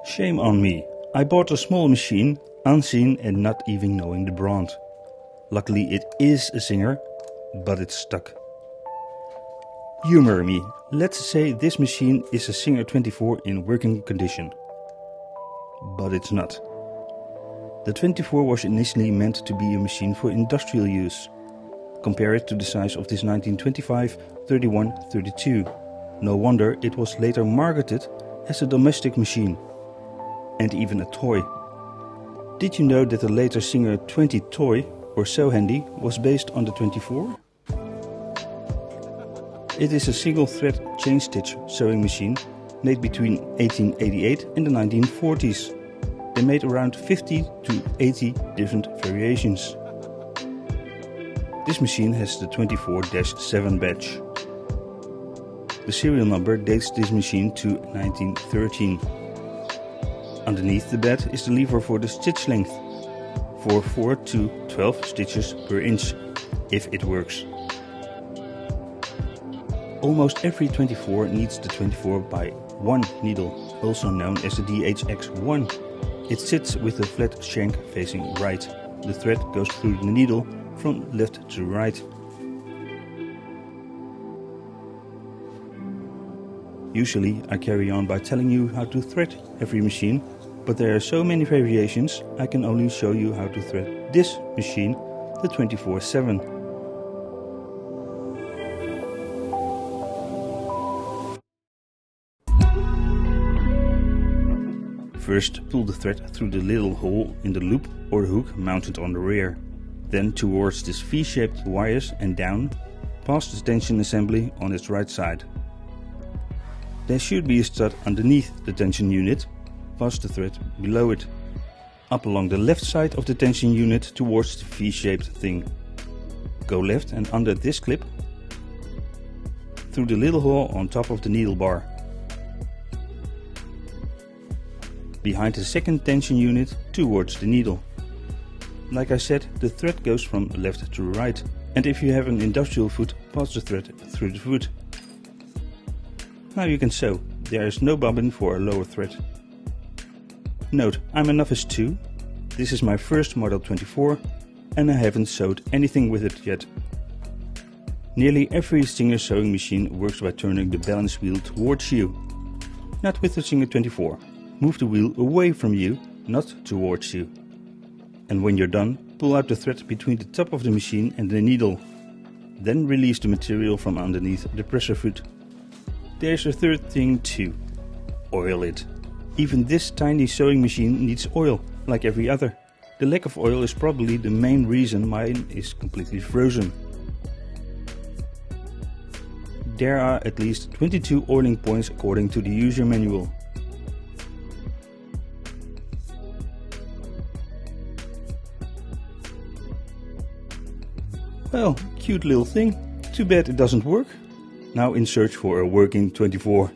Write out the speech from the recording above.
Shame on me. I bought a small machine, unseen and not even knowing the brand. Luckily it is a Singer, but it's stuck. Humor me. Let's say this machine is a Singer 24 in working condition. But it's not. The 24 was initially meant to be a machine for industrial use. Compare it to the size of this 1925 3132. No wonder it was later marketed as a domestic machine. And even a toy. Did you know that the later Singer 20 toy, or So Handy, was based on the 24? It is a single thread chain stitch sewing machine made between 1888 and the 1940s. They made around 50 to 80 different variations. This machine has the 24-7 badge. The serial number dates this machine to 1913. Underneath the bed is the lever for the stitch length, for 4 to 12 stitches per inch, if it works. Almost every 24 needs the 24 by 1 needle, also known as the DHX1. It sits with the flat shank facing right. The thread goes through the needle from left to right. Usually I carry on by telling you how to thread every machine, but there are so many variations I can only show you how to thread this machine, the 24/7. First pull the thread through the little hole in the loop or hook mounted on the rear. Then towards this V-shaped wires and down, past the tension assembly on its right side. There should be a stud underneath the tension unit, past the thread below it. Up along the left side of the tension unit towards the V-shaped thing. Go left and under this clip, through the little hole on top of the needle bar. Behind the second tension unit towards the needle. Like I said, the thread goes from left to right, and if you have an industrial foot, pass the thread through the foot. Now you can sew. There is no bobbin for a lower thread. Note, I'm a novice too. This is my first Model 24 and I haven't sewed anything with it yet. Nearly every Singer sewing machine works by turning the balance wheel towards you. Not with the Singer 24. Move the wheel away from you, not towards you. And when you're done, pull out the thread between the top of the machine and the needle. Then release the material from underneath the presser foot. There's a third thing too. Oil it. Even this tiny sewing machine needs oil, like every other. The lack of oil is probably the main reason mine is completely frozen. There are at least 22 oiling points according to the user manual. Well, cute little thing. Too bad it doesn't work. Now in search for a working 24.